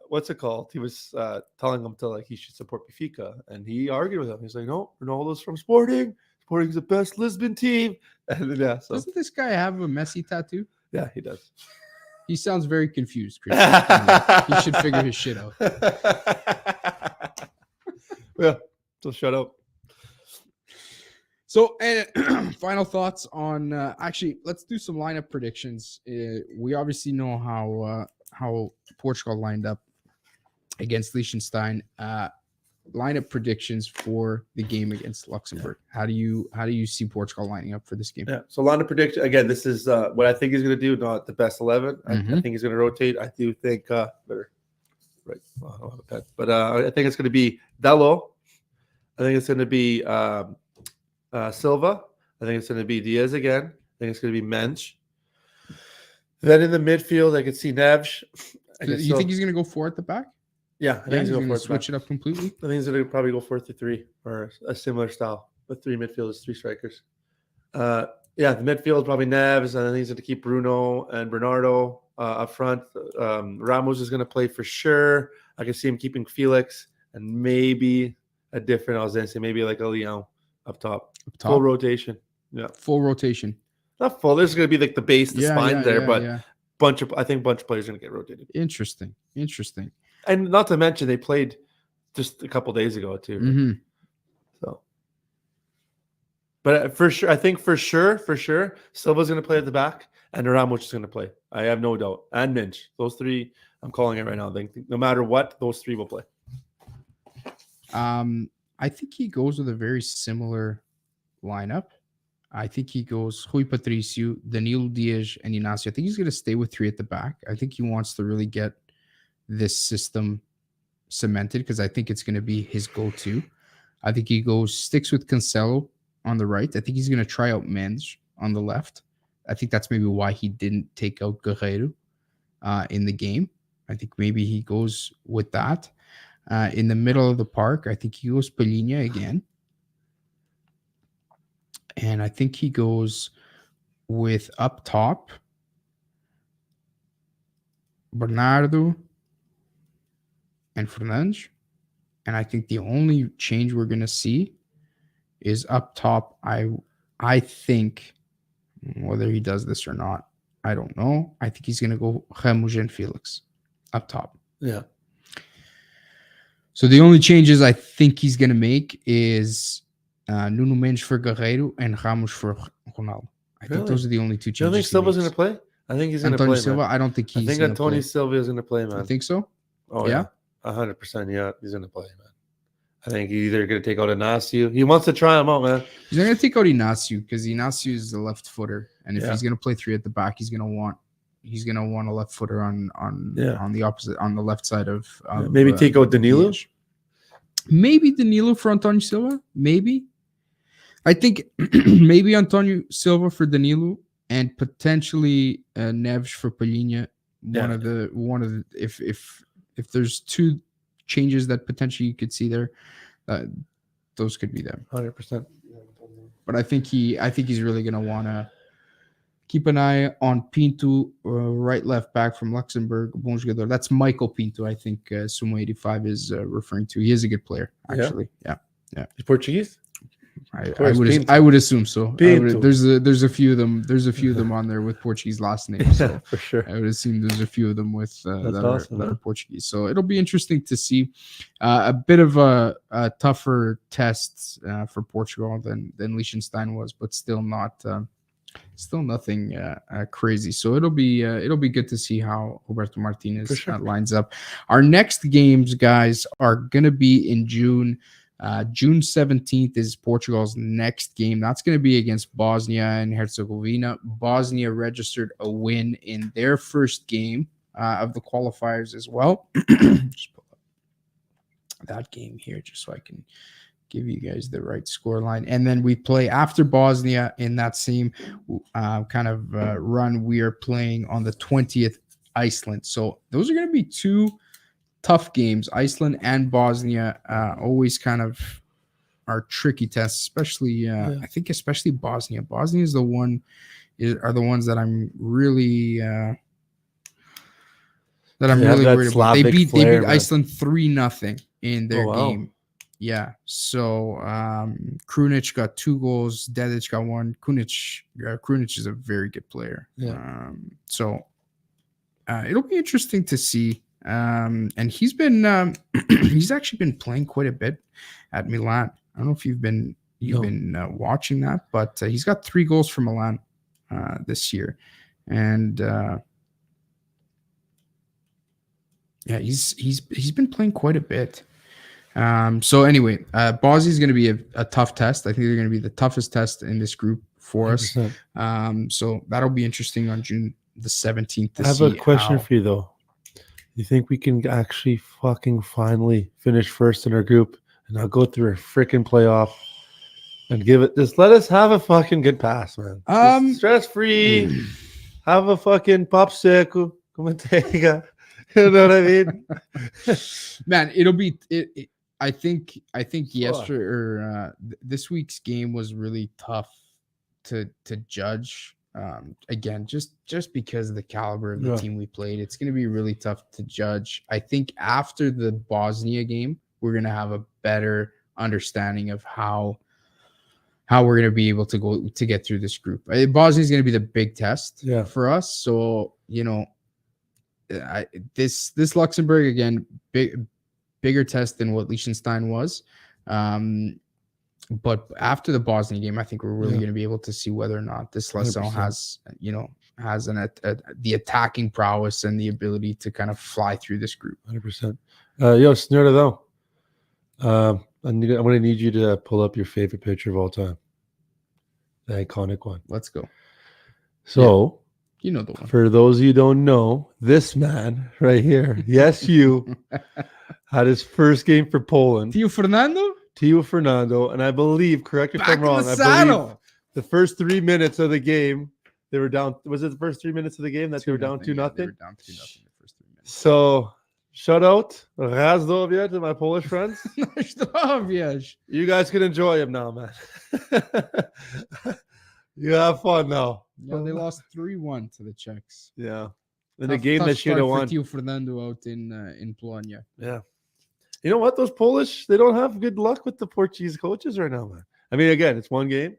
what's it called? He was telling him to he should support Benfica, and he argued with him. He's like, "No, Ronaldo's from Sporting. Sporting's the best Lisbon team." And then, so doesn't this guy have a Messi tattoo? Yeah, he does. He sounds very confused, Christian. He should figure his shit out. Yeah, so shut up. So, final thoughts on actually, let's do some lineup predictions. We obviously know how Portugal lined up against Liechtenstein. Lineup predictions for the game against Luxembourg. How do you see Portugal lining up for this game? Yeah. So lineup prediction again. This is what I think he's going to do. Not the best 11. Mm-hmm. I think he's going to rotate. I do think better. Right. Well, I don't have a pen, but I think it's going to be Dalot. I think it's going to be Silva. I think it's going to be Diaz again. I think it's going to be Mensch. Then in the midfield, I could see Neves. You think he's going to go 4 at the back? Yeah, I think he's going to switch it up completely. I think he's going to probably go 4-3 or a similar style with 3 midfielders, 3 strikers. The midfield probably Neves, and then he's going to keep Bruno and Bernardo up front. Ramos is going to play for sure. I can see him keeping Felix and maybe a different Alzense, maybe like a Leon up top. Full rotation. Yeah, full rotation. Not full. There's going to be like the base, the spine there, but I think a bunch of players are going to get rotated. Interesting. And not to mention, they played just a couple days ago too. Mm-hmm. So, but for sure, I think for sure, Silva's going to play at the back, and Ramos is going to play. I have no doubt. And Minch, those 3, I'm calling it right now. No matter what, those 3 will play. I think he goes with a very similar lineup. I think he goes Rui Patricio, Danilo Dias, and Inácio. I think he's going to stay with 3 at the back. I think he wants to really get this system cemented because I think it's going to be his go-to. I think he sticks with Cancelo on the right. I think he's going to try out Mendes on the left. I think that's maybe why he didn't take out Guerreiro in the game. I think maybe he goes with that. In the middle of the park, I think he goes Palhinha again. And I think he goes with up top Bernardo and Fernandes. And I think the only change we're going to see is up top. I think, whether he does this or not, I don't know. I think he's going to go Ramos and Felix up top. Yeah. So the only changes I think he's going to make is Nuno Mendes for Guerreiro and Ramos for Ronaldo. I think those are the only 2 changes. You don't think Silva's going to play? I think he's going to play. Silva, man. I don't think he's. I think Antonio Silva is going to play, man. You think so? Oh yeah, 100%. Yeah, he's going to play, man. I think he's either going to take out Inácio. He wants to try him out, man. He's not going to take out Inácio because Inácio is the left footer, and if he's going to play 3 at the back, he's going to want a left footer on the opposite, on the left side of maybe take out Danilo. Maybe Danilo for Antonio Silva. Maybe. I think maybe Antonio Silva for Danilo and potentially Neves for Palhinha. One of the if there's 2 changes that potentially you could see there, those could be them. 100%. But I think he's really gonna want to keep an eye on Pinto, right left back from Luxembourg. Bom jogador. That's Michael Pinto. I think Sumo 85 is referring to. He is a good player, actually. Yeah. He's Portuguese. I would assume so. Pinto. There's a few of them. There's a few of them on there with Portuguese last names. So Yeah, for sure. I would assume there's a few of them with that awesome, are Portuguese. So it'll be interesting to see a bit of a tougher test for Portugal than Liechtenstein was, but still not. Still nothing crazy. So it'll be good to see how Roberto Martinez lines up. Our next games, guys, are going to be in June. June 17th is Portugal's next game. That's going to be against Bosnia and Herzegovina. Bosnia registered a win in their first game of the qualifiers as well. Just pull up that game here just so I can give you guys the right score line. And then we play after Bosnia in that same run. We are playing on the 20th Iceland. So those are going to be two tough games. Iceland and Bosnia always kind of are tricky tests, especially I think especially Bosnia. Bosnia is the ones that I'm really worried about. They beat Iceland 3-0 in their game. Yeah, so Krunic got 2 goals, Dedic got 1. Krunic is a very good player. Yeah. So it'll be interesting to see. And he's been he's actually been playing quite a bit at Milan. I don't know if you've been watching that, but he's got 3 goals for Milan this year, and he's been playing quite a bit. So anyway, Bosnia is going to be a tough test. I think they're going to be the toughest test in this group for us. 100%. So that'll be interesting on June the 17th. I have a question for you though. You think we can actually fucking finally finish first in our group and not go through a freaking playoff and just let us have a fucking good pass, man. Stress free. Have a fucking popsicle. You know what I mean? Man, it'll be I think yesterday or this week's game was really tough to judge. Again, just because of the caliber of the team we played, it's going to be really tough to judge. I think after the Bosnia game, we're going to have a better understanding of how we're going to be able to get through this group. Bosnia is going to be the big test for us. So, this Luxembourg again, bigger test than what Liechtenstein was. But after the Bosnia game, I think we're really going to be able to see whether or not this Selecao has the attacking prowess and the ability to kind of fly through this group. 100%. Senhora, though, I'm going to need you to pull up your favorite picture of all time, the iconic one. Let's go. So, you know the one. For those of you who don't know, this man right here, yes, you had his first game for Poland. Tio Fernando, and I believe, correct me if I'm wrong, I believe the first 3 minutes of the game, they were down. Was it the first 3 minutes of the game that they were down 2-0? They were down 2-0 the first 3 minutes. So, shout out Razdovia to my Polish friends. You guys can enjoy him now, man. You have fun now. Yeah, they lost 3-1 to the Czechs. Yeah. In a game that should have won. Tio Fernando out in Polonia. Yeah. You know what? Those Polish, they don't have good luck with the Portuguese coaches right now, man. I mean, again, it's one game,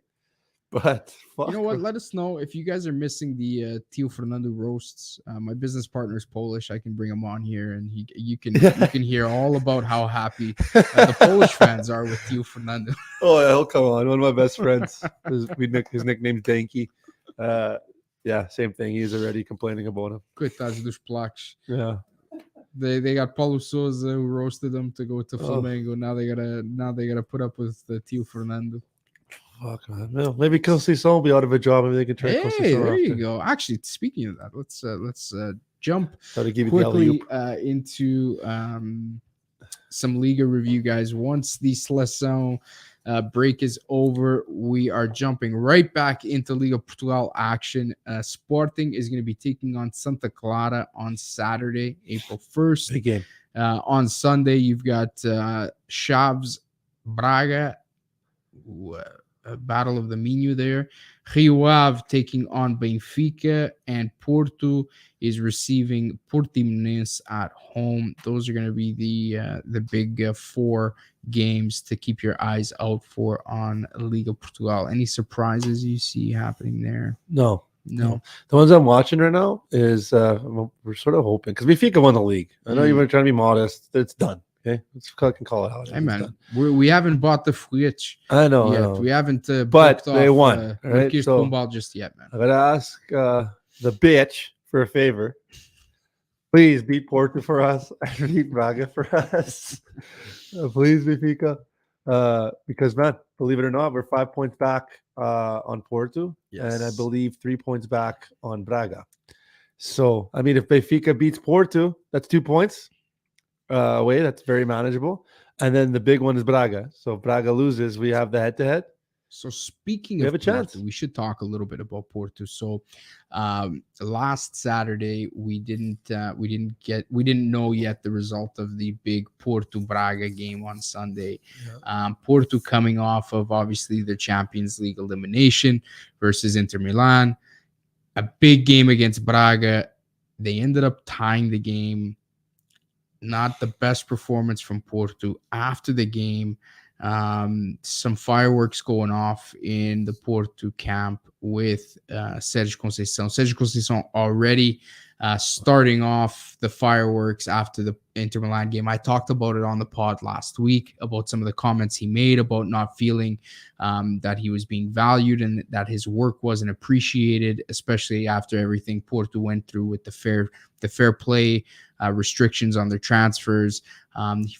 but you know what? Let us know if you guys are missing the Tio Fernando roasts. My business partner is Polish. I can bring him on here, and you can hear all about how happy the Polish fans are with Tio Fernando. Oh, yeah, he'll come on. One of my best friends. His nickname's Danky. Yeah, same thing. He's already complaining about him. Coitados dos placos. Yeah. They got Paulo Sousa who roasted them to go to Flamengo. Now they gotta put up with Tio Fernando. Fuck, man. Well, maybe Conceição will be out of a job. Maybe they can try. Hey, there you go. Actually, speaking of that, let's jump quickly into some Liga review, guys. Once the Selecao break is over, we are jumping right back into Liga Portugal action. Sporting is going to be taking on Santa Clara on Saturday, April 1st. Big game. On Sunday, you've got Chaves Braga, a battle of the Minho there. Rio Ave taking on Benfica, and Porto is receiving Portimonense at home. Those are going to be the big 4 games to keep your eyes out for on Liga Portugal. Any surprises you see happening there? No. No. The ones I'm watching right now is we're sort of hoping because Benfica won the league. I know you were trying to be modest. It's done. Okay, let's fucking call it out. Hey man, we haven't bought the fruits. I know. Yet. I know. We haven't. But they off, won. Right. So Pombal just yet, man. I gotta ask the bitch for a favor. Please beat Porto for us and beat Braga for us. Please, Benfica. Because man, believe it or not, we're 5 points back on Porto, and I believe 3 points back on Braga. So I mean, if Benfica beats Porto, that's 2 points away. That's very manageable. And then the big one is Braga. So if Braga loses, we have the head-to-head. So speaking we of have a chance. Porto, we should talk a little bit about Porto. So last Saturday we didn't know yet the result of the big Porto Braga game on Sunday. Porto coming off of obviously the Champions League elimination versus Inter Milan, a big game against Braga. They ended up tying the game. Not the best performance from Porto after the game. Some fireworks going off in the Porto camp with Sérgio Conceição. Sérgio Conceição already starting off the fireworks after the Inter Milan game. I talked about it on the pod last week about some of the comments he made about not feeling that he was being valued and that his work wasn't appreciated, especially after everything Porto went through with the fair play restrictions on their transfers.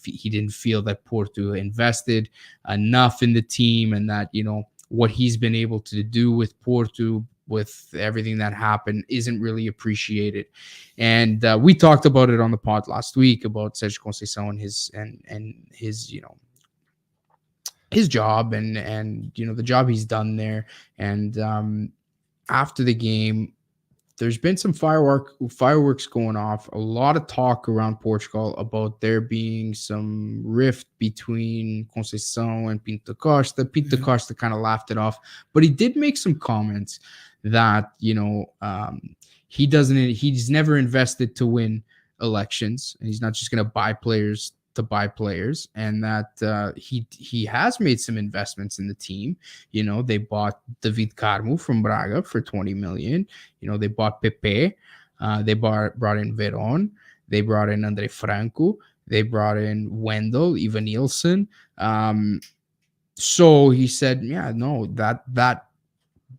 He didn't feel that Porto invested enough in the team, and that, you know, what he's been able to do with Porto with everything that happened isn't really appreciated. And we talked about it on the pod last week about Sérgio Conceição and his you know, his job and you know, the job he's done there. And after the game, there's been some fireworks going off. A lot of talk around Portugal about there being some rift between Conceição and Pinto Costa. Pinto Costa kind of laughed it off, but he did make some comments that, you know, he's never invested to win elections, and he's not just going to buy players to buy players, and that he has made some investments in the team. You know, they bought David Carmo from Braga for 20 million. You know, they bought Pepe. They brought in Veron. They brought in Andre Franco. They brought in Wendell, Ivan Nielsen. So he said, yeah, no, that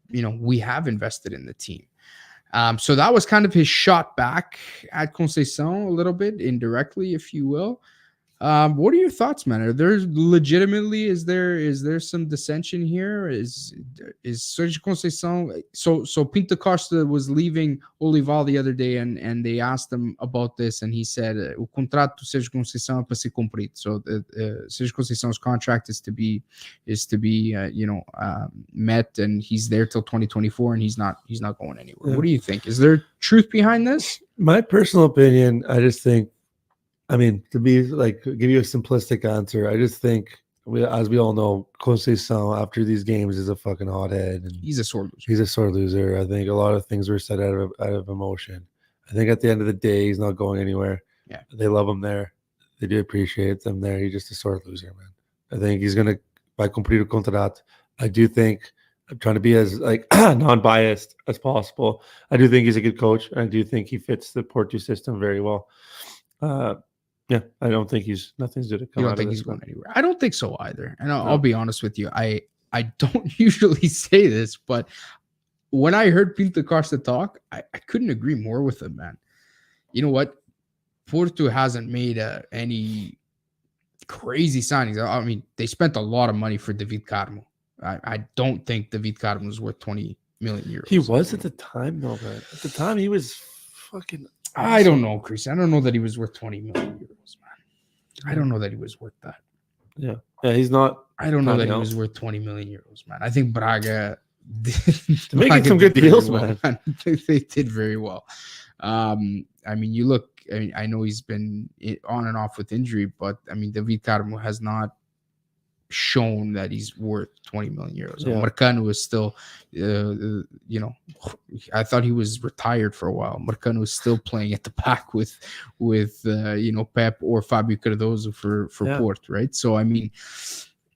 you know, we have invested in the team. So that was kind of his shot back at Conceição a little bit, indirectly, if you will. What are your thoughts, man? Are there legitimately, is there some dissension here? Is Sérgio Conceição, so Pinto Costa was leaving Olival the other day, and they asked him about this, and he said o contrato do Sérgio Conceição é para ser cumprido. So Sérgio Conceição's contract is to be met, and he's there till 2024, and he's not going anywhere. Yeah. What do you think? Is there truth behind this? My personal opinion, I just think, I mean, to be like, give you a simplistic answer, I just think, as we all know, Conceição after these games is a fucking hothead. And he's a sore loser. I think a lot of things were said out of emotion. I think at the end of the day, he's not going anywhere. Yeah, they love him there. They do appreciate them there. He's just a sore loser, man. I think he's gonna by cumprir o contrato. I do think, I'm trying to be as like non-biased as possible. I do think he's a good coach. I do think he fits the Porto system very well. Yeah, I don't think nothing's going to come out of this. You don't think he's going anywhere? I don't think so either. And I'll be honest with you. I don't usually say this, but when I heard Pinto Costa talk, I couldn't agree more with him, man. You know what? Porto hasn't made any crazy signings. I mean, they spent a lot of money for David Carmo. I don't think David Carmo was worth 20 million euros. He was at the time, though, man. At the time, he was fucking... I don't know, Chris. I don't know that he was worth 20 million euros, man. I don't know that he was worth that. Yeah, he's not. I don't know that he was worth 20 million euros, man. I think Braga making some good deals, man. They did very well. I mean, you look. I mean, I know he's been on and off with injury, but I mean, David Carmo has not shown that he's worth 20 million euros. Yeah. Marcano is still, I thought he was retired for a while. Marcano is still playing at the back with Pep or Fabio Cardoso for Porto, right? So, I mean,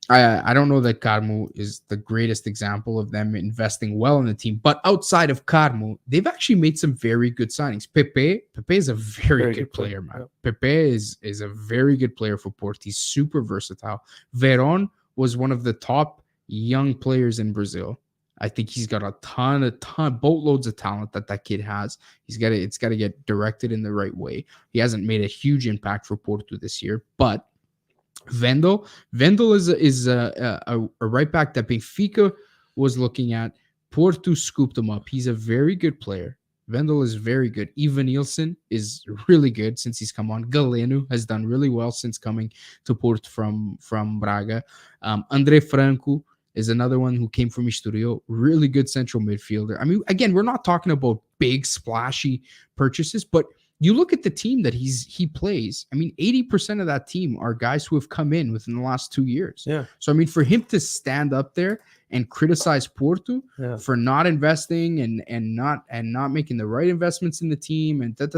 I don't know that Carmo is the greatest example of them investing well in the team, but outside of Carmo, they've actually made some very good signings. Pepe is a very good player, man. Yeah. Pepe is a very good player for Porto. He's super versatile. Veron was one of the top young players in Brazil. I think he's got a ton, boatloads of talent that kid has. It's got to get directed in the right way. He hasn't made a huge impact for Porto this year, but Vendel is a right back that Benfica was looking at. Porto scooped him up. He's a very good player. Vendel is very good. Ivan Nielsen is really good since he's come on. Galeno has done really well since coming to Porto from Braga. Andre Franco is another one who came from Estoril. Really good central midfielder. I mean, again, we're not talking about big splashy purchases, but you look at the team that he plays. I mean, 80% of that team are guys who have come in within the last 2 years. Yeah. So, I mean, for him to stand up there and criticize Porto for not investing and not making the right investments in the team and he's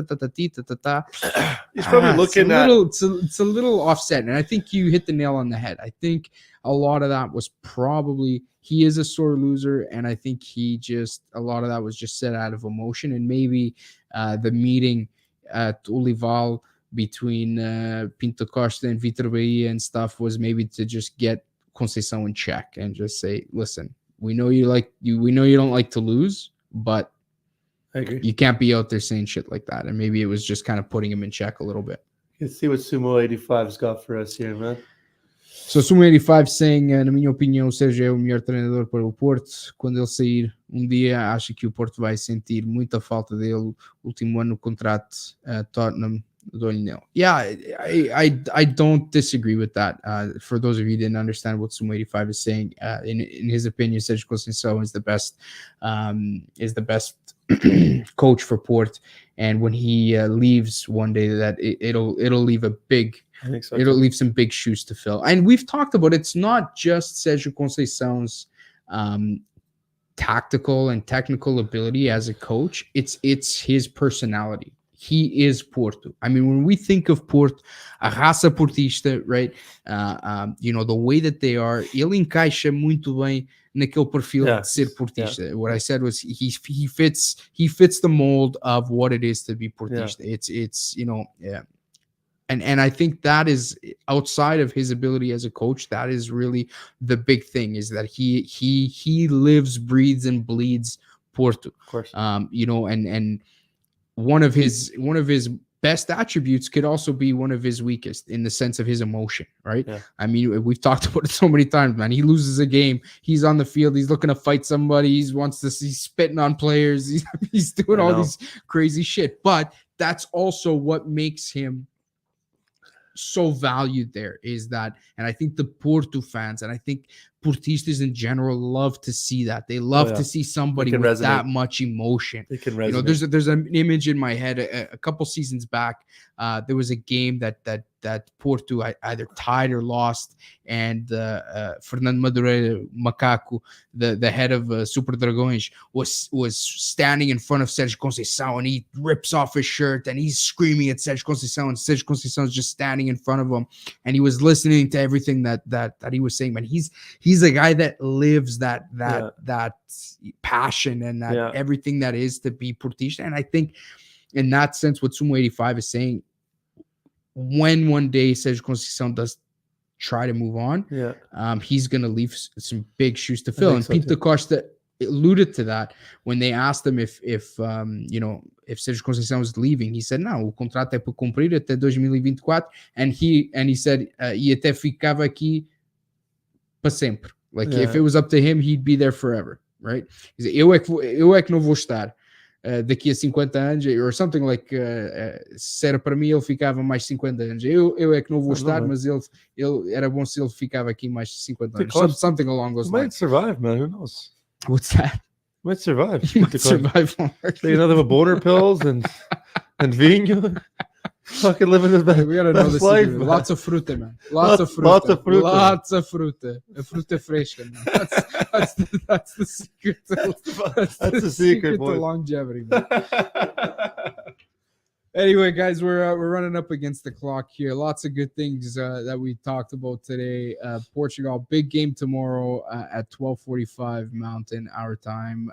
probably looking at it's a little offset. And I think you hit the nail on the head. I think a lot of that was probably he is a sore loser, and I think a lot of that was just set out of emotion, and maybe the meeting at Olival between Pinto Costa and Vitor Bahia and stuff was maybe to just get Conceição in check and just say, listen, we know you don't like to lose, but I agree. You can't be out there saying shit like that. And maybe it was just kind of putting him in check a little bit. You can see what Sumo 85's got for us here, man. So Sumo 85 saying, na minha opinião, o Sérgio é o melhor treinador para o Porto. Quando ele sair dia, acho que o Porto vai sentir muita falta dele. Último ano no contrato, Tottenham. Yeah, I don't disagree with that. For those of you who didn't understand what Sumo 85 is saying, in his opinion, Sérgio Conceição is the best coach for Porto, and when he leaves one day, that it'll leave it'll leave some big shoes to fill. And we've talked about it's not just Sérgio Conceição's tactical and technical ability as a coach. It's his personality. He is Porto. I mean, when we think of Porto, a raça portista, right? The way that they are, ele encaixa muito bem naquele perfil de ser portista. Yeah. What I said was he fits the mold of what it is to be portista. Yeah. And I think that is outside of his ability as a coach. That is really the big thing, is that he lives, breathes, and bleeds Porto. Of course. And one of his best attributes could also be one of his weakest, in the sense of his emotion, right? Yeah. I mean, we've talked about it so many times, man. He loses a game, he's on the field, he's looking to fight somebody, he's spitting on players, he's doing all these crazy shit. But that's also what makes him so valued there, is that, and I think the Porto fans, and I think Portistas in general, love to see that. They love to see somebody with that much emotion. They can resonate. There's an image in my head. A couple seasons back, there was a game that Porto either tied or lost, and Fernando Madureira Macaco, the head of Super Dragões, was standing in front of Sérgio Conceição, and he rips off his shirt and he's screaming at Sérgio Conceição, and Sérgio Conceição is just standing in front of him, and he was listening to everything that he was saying. Man, he's a guy that lives that passion and that everything that is to be Portista. And I think in that sense, what Sumo 85 is saying, when one day Sérgio Conceição does try to move on, he's going to leave some big shoes to fill. And Pinto Costa alluded to that when they asked him if Sérgio Conceição was leaving. He said, "Não, o contrato é para cumprir até 2024." And he said, "E até ficava aqui para sempre." Like, if it was up to him, he'd be there forever, right? He said, eu é que não vou estar daqui a 50 anos, or something like, se era para mim, ele ficava mais 50 anos. Eu é que não vou estar, mas ele era bom se ele ficava aqui mais 50 anos. Something along those lines. Might survive, man. Who knows? What's that? Might survive. He might survive longer. Take another boner pills and vinho. Fucking living the best. We gotta know this. life, Man. man. Lots of fruta, man. Lots of fruta. Lots of fruta. Lots of fruta. Fruta fresca, man. That's the secret. That's the secret, to boys. longevity, man. Anyway, guys, we're running up against the clock here. Lots of good things that we talked about today. Portugal, big game tomorrow at 12:45 Mountain our time.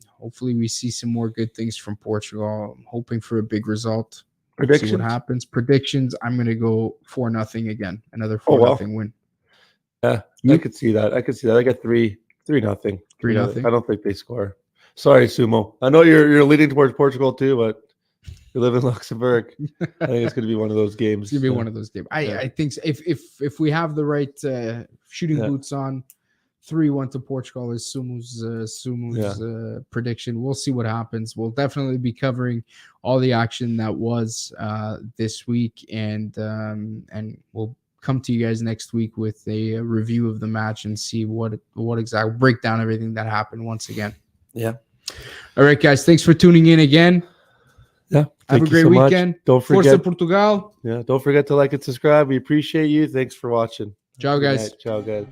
Hopefully, we see some more good things from Portugal. I'm hoping for a big result. Predictions? See what happens. Predictions. I'm going to go 4-0 again. Another 4-0 win. Yeah, You? I could see that. I got 3-0. 3-0. I don't think they score. Sorry, Sumo. I know you're leading towards Portugal too, but you live in Luxembourg. I think it's going to be one of those games. It's going to be one of those games. I think so. If we have the right shooting boots on, 3-1 to Portugal is Sumu's prediction. We'll see what happens. We'll definitely be covering all the action that was this week, and we'll come to you guys next week with a review of the match and see what exactly break down everything that happened once again. Yeah. All right, guys. Thanks for tuning in again. Yeah. Have a great weekend. Don't forget. Força Portugal. Yeah. Don't forget to like and subscribe. We appreciate you. Thanks for watching. Ciao, guys. Ciao, guys.